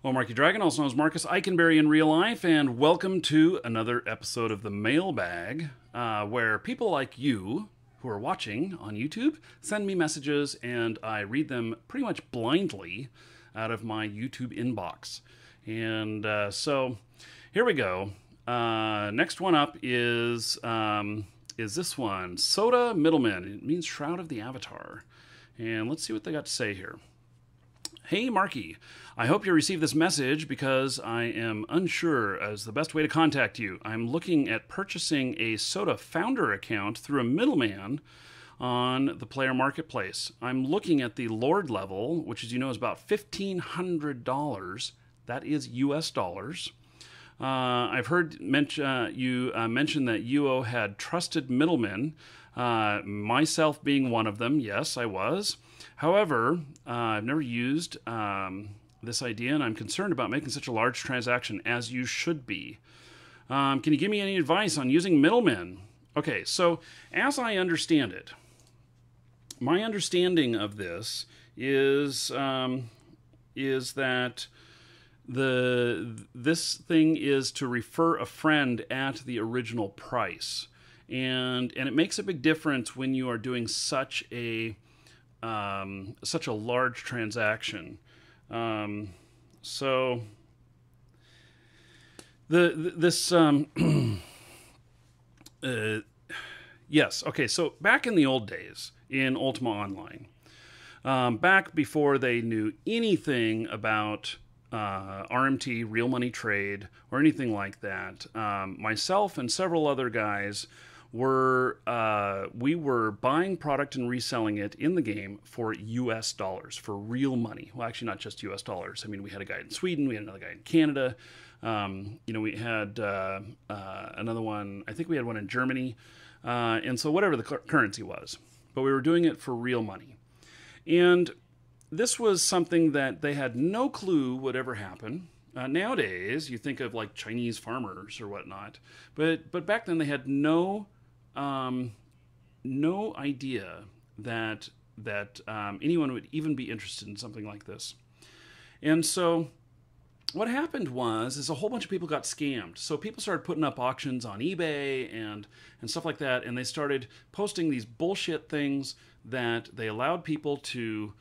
Well, Markee Dragon, also known as Marcus Eikenberry in real life, and welcome to another episode of the Mailbag, where people like you who are watching on YouTube send me messages and I read them pretty much blindly out of my YouTube inbox. And so here we go. Next one up is this one, SotA Middlemen. It means Shroud of the Avatar. And let's see what they got to say here. Hey, Markee. I hope you received this message because I am unsure as the best way to contact you. I'm looking at purchasing a SotA founder account through a middleman on the player marketplace. I'm looking at the Lord level, which as you know is about $1,500. That is US dollars. I've heard you mention that UO had trusted middlemen, myself being one of them. Yes, I was. However, I've never used this idea, and I'm concerned about making such a large transaction, as you should be. Can you give me any advice on using middlemen? Okay, so as I understand it, my understanding of this is that this thing is to refer a friend at the original price, and it makes a big difference when you are doing such a large transaction. So yes, okay, so back in the old days in Ultima Online, back before they knew anything about RMT, real money trade, or anything like that, myself and several other guys we were buying product and reselling it in the game for US dollars, for real money. Well, actually, not just US dollars. I mean, we had a guy in Sweden, we had another guy in Canada. We had another one. I think we had one in Germany, and so whatever the currency was, but we were doing it for real money, and this was something that they had no clue would ever happen. Nowadays, you think of like Chinese farmers or whatnot, but back then they had no idea that anyone would even be interested in something like this. And so what happened is a whole bunch of people got scammed. So people started putting up auctions on eBay and stuff like that, and they started posting these bullshit things that they allowed people to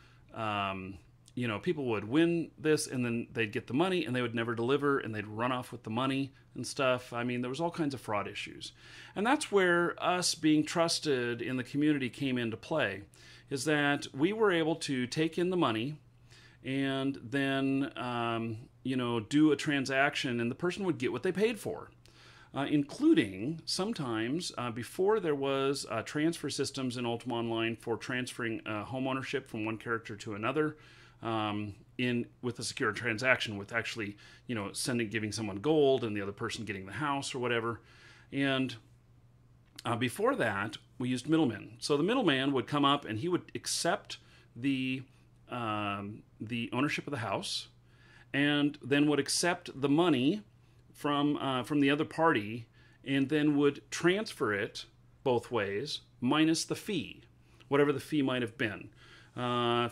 people would win this and then they'd get the money and they would never deliver and they'd run off with the money and stuff. I mean, there was all kinds of fraud issues. And that's where us being trusted in the community came into play, is that we were able to take in the money and then, do a transaction and the person would get what they paid for. Including sometimes before there was transfer systems in Ultima Online for transferring home ownership from one character to another, with a secure transaction, with actually giving someone gold and the other person getting the house or whatever. And before that, we used middlemen. So the middleman would come up and he would accept the ownership of the house, and then would accept the money from the other party, and then would transfer it both ways, minus the fee, whatever the fee might have been.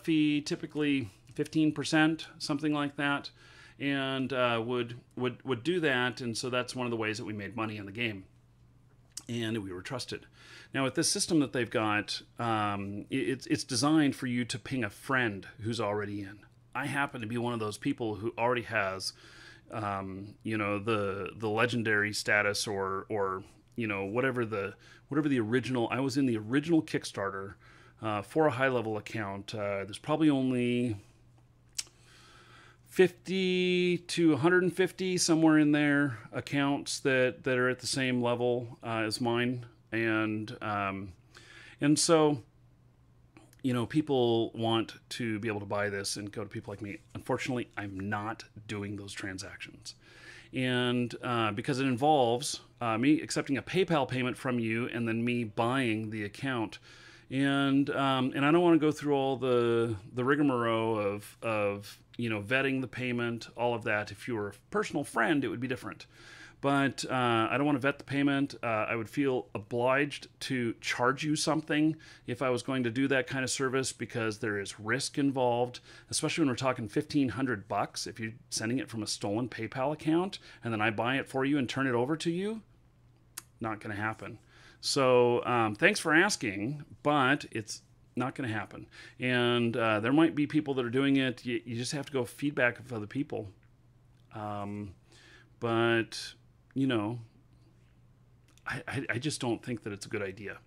Fee typically 15%, something like that, and would do that, and so that's one of the ways that we made money in the game, and we were trusted. Now with this system that they've got, it's designed for you to ping a friend who's already in. I happen to be one of those people who already has the legendary status or whatever the original. I was in the original Kickstarter for a high level account. There's probably only 50 to 150 somewhere in there accounts that are at the same level as mine, and so people want to be able to buy this and go to people like me. Unfortunately, I'm not doing those transactions. And because it involves me accepting a PayPal payment from you and then me buying the account. And I don't want to go through all the rigmarole of vetting the payment, all of that. If you were a personal friend, it would be different. but I don't want to vet the payment. I would feel obliged to charge you something if I was going to do that kind of service, because there is risk involved, especially when we're talking $1,500. If you're sending it from a stolen PayPal account and then I buy it for you and turn it over to you, not going to happen. So thanks for asking, but it's not going to happen. And there might be people that are doing it. You just have to go feedback of other people. But, you know, I just don't think that it's a good idea.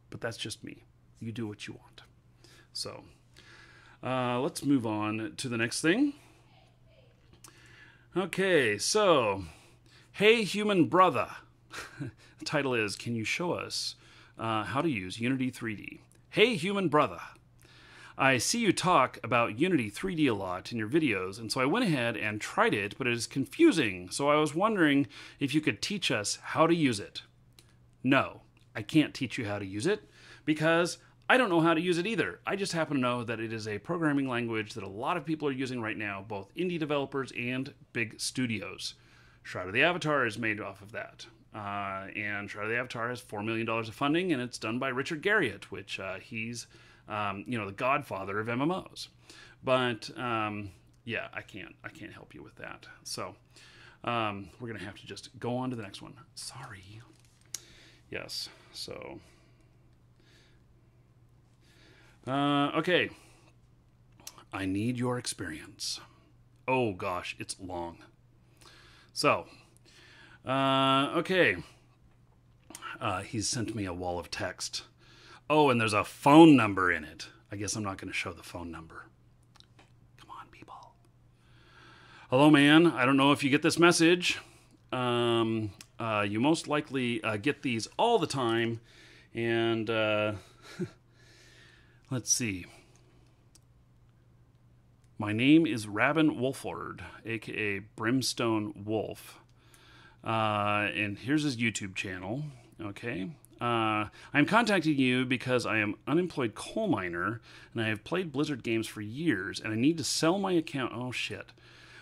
But that's just me. You do what you want. So let's move on to the next thing. Okay, so, hey, human brother. The title is, can you show us how to use Unity 3D? Hey, human brother. I see you talk about Unity 3D a lot in your videos, and so I went ahead and tried it, but it is confusing, so I was wondering if you could teach us how to use it. No, I can't teach you how to use it, because I don't know how to use it either. I just happen to know that it is a programming language that a lot of people are using right now, both indie developers and big studios. Shroud of the Avatar is made off of that. And Shroud of the Avatar has $4 million of funding, and it's done by Richard Garriott, which he's, the godfather of MMOs. But yeah, I can't help you with that. So we're gonna have to just go on to the next one. Sorry. Yes. So okay. I need your experience. Oh gosh, it's long. So. Okay. He's sent me a wall of text. Oh, and there's a phone number in it. I guess I'm not going to show the phone number. Come on, people. Hello, man. I don't know if you get this message. You most likely get these all the time. And let's see. My name is Rabin Wolford, a.k.a. Brimstone Wolf. And here's his YouTube channel. Okay. I'm contacting you because I am unemployed coal miner and I have played Blizzard games for years and I need to sell my account. Oh shit.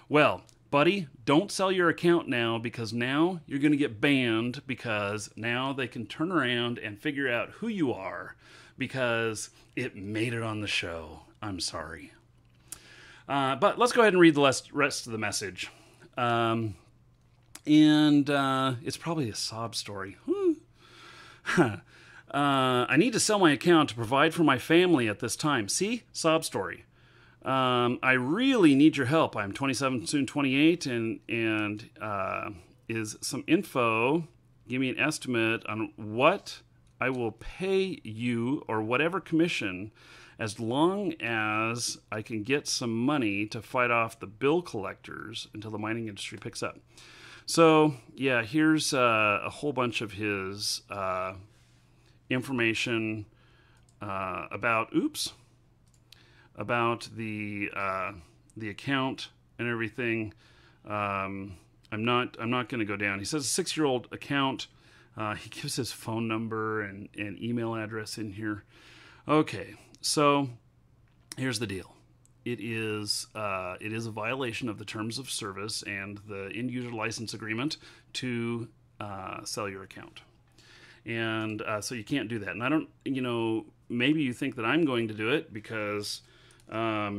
Well, buddy, don't sell your account now, because now you're going to get banned, because now they can turn around and figure out who you are, because it made it on the show. I'm sorry. But let's go ahead and read the rest of the message. And it's probably a sob story. I need to sell my account to provide for my family at this time. See? Sob story. I really need your help. I'm 27, soon 28, and is some info. Give me an estimate on what I will pay you, or whatever commission, as long as I can get some money to fight off the bill collectors until the mining industry picks up. So, yeah, here's a whole bunch of his information about the account and everything. I'm not going to go down. He says a 6-year-old account. He gives his phone number and email address in here. Okay, so here's the deal. It is a violation of the terms of service and the end user license agreement to sell your account. And so you can't do that. And I don't, maybe you think that I'm going to do it because, I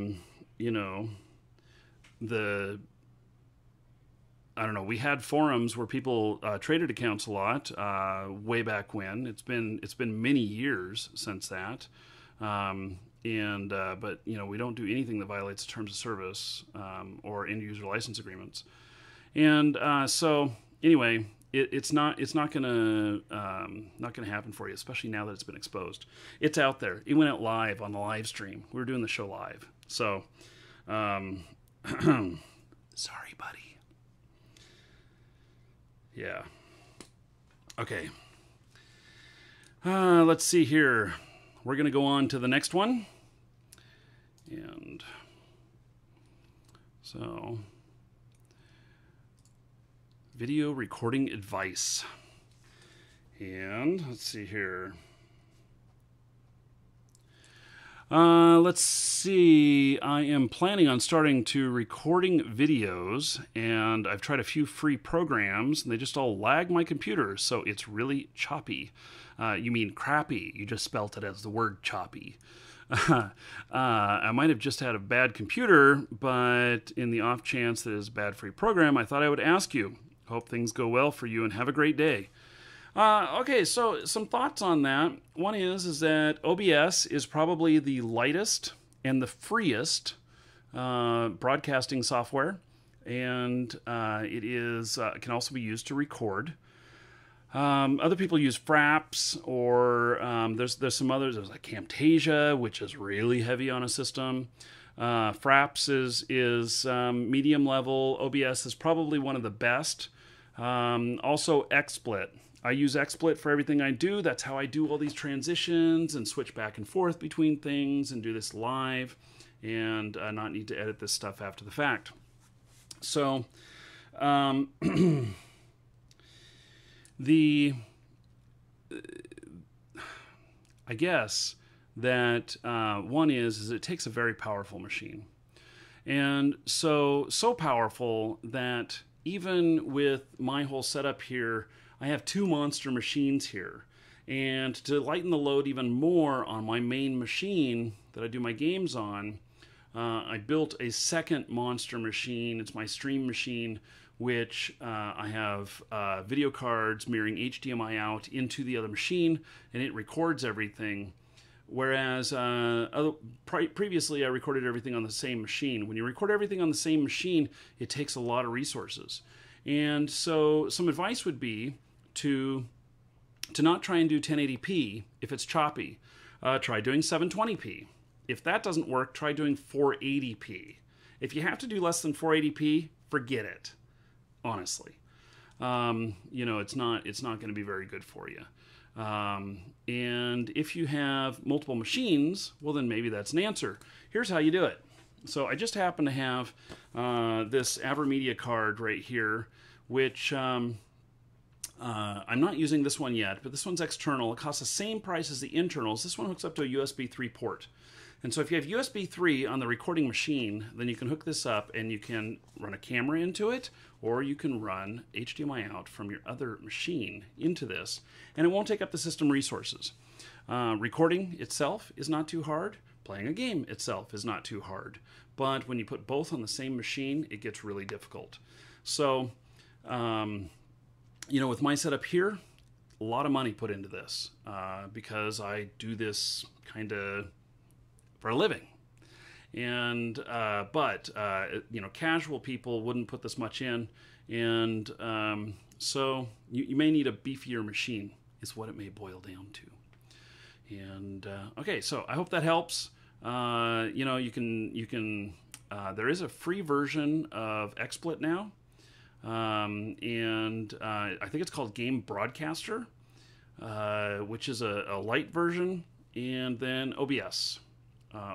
don't know, we had forums where people traded accounts a lot way back when. It's been many years since that. But we don't do anything that violates the terms of service or end user license agreements. And so anyway, it's not gonna happen for you, especially now that it's been exposed. It's out there. It went out live on the live stream. We were doing the show live. So sorry, buddy. Yeah. Okay. Let's see here. We're going to go on to the next one. And so, video recording advice. And let's see here. Let's see. I am planning on starting to recording videos, and I've tried a few free programs, and they just all lag my computer, so it's really choppy. You mean crappy. You just spelt it as the word choppy. I might have just had a bad computer, but in the off chance that it's a bad free program, I thought I would ask you. Hope things go well for you and have a great day. Okay, so some thoughts on that. One is that OBS is probably the lightest and the freest broadcasting software, and it is can also be used to record. Other people use Fraps, or there's some others. There's like Camtasia, which is really heavy on a system. Fraps is medium level. OBS is probably one of the best. Also XSplit. I use XSplit for everything I do. That's how I do all these transitions and switch back and forth between things and do this live and not need to edit this stuff after the fact. So I guess that one is it takes a very powerful machine. And so powerful that even with my whole setup here, I have 2 monster machines here. And to lighten the load even more on my main machine that I do my games on, I built a second monster machine. It's my stream machine, which I have video cards mirroring HDMI out into the other machine, and it records everything. Whereas previously I recorded everything on the same machine. When you record everything on the same machine, it takes a lot of resources. And so some advice would be to not try and do 1080p if it's choppy. Try doing 720p. If that doesn't work, try doing 480p. If you have to do less than 480p, forget it. Honestly, it's not going to be very good for you. And if you have multiple machines, well, then maybe that's an answer. Here's how you do it. So I just happen to have this AverMedia card right here, which I'm not using this one yet, but this one's external. It costs the same price as the internals. This one hooks up to a USB 3 port. And so if you have USB 3 on the recording machine, then you can hook this up and you can run a camera into it, or you can run HDMI out from your other machine into this, and it won't take up the system resources. Recording itself is not too hard. Playing a game itself is not too hard. But when you put both on the same machine, it gets really difficult. So, with my setup here, a lot of money put into this because I do this kind of for a living. And casual people wouldn't put this much in, and so you may need a beefier machine is what it may boil down to. And okay, so I hope that helps. You can there is a free version of XSplit now, and I think it's called Game Broadcaster, which is a light version, and then OBS.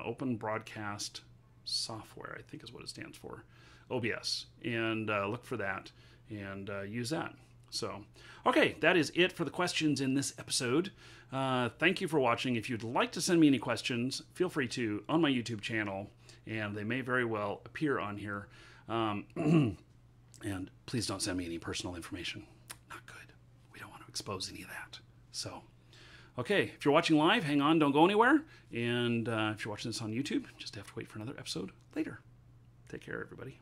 Open Broadcast Software, I think is what it stands for, OBS, and look for that and use that. So, okay, that is it for the questions in this episode. Thank you for watching. If you'd like to send me any questions, feel free to on my YouTube channel, and they may very well appear on here. And please don't send me any personal information. Not good. We don't want to expose any of that. So, okay, if you're watching live, hang on, don't go anywhere. And if you're watching this on YouTube, just have to wait for another episode later. Take care, everybody.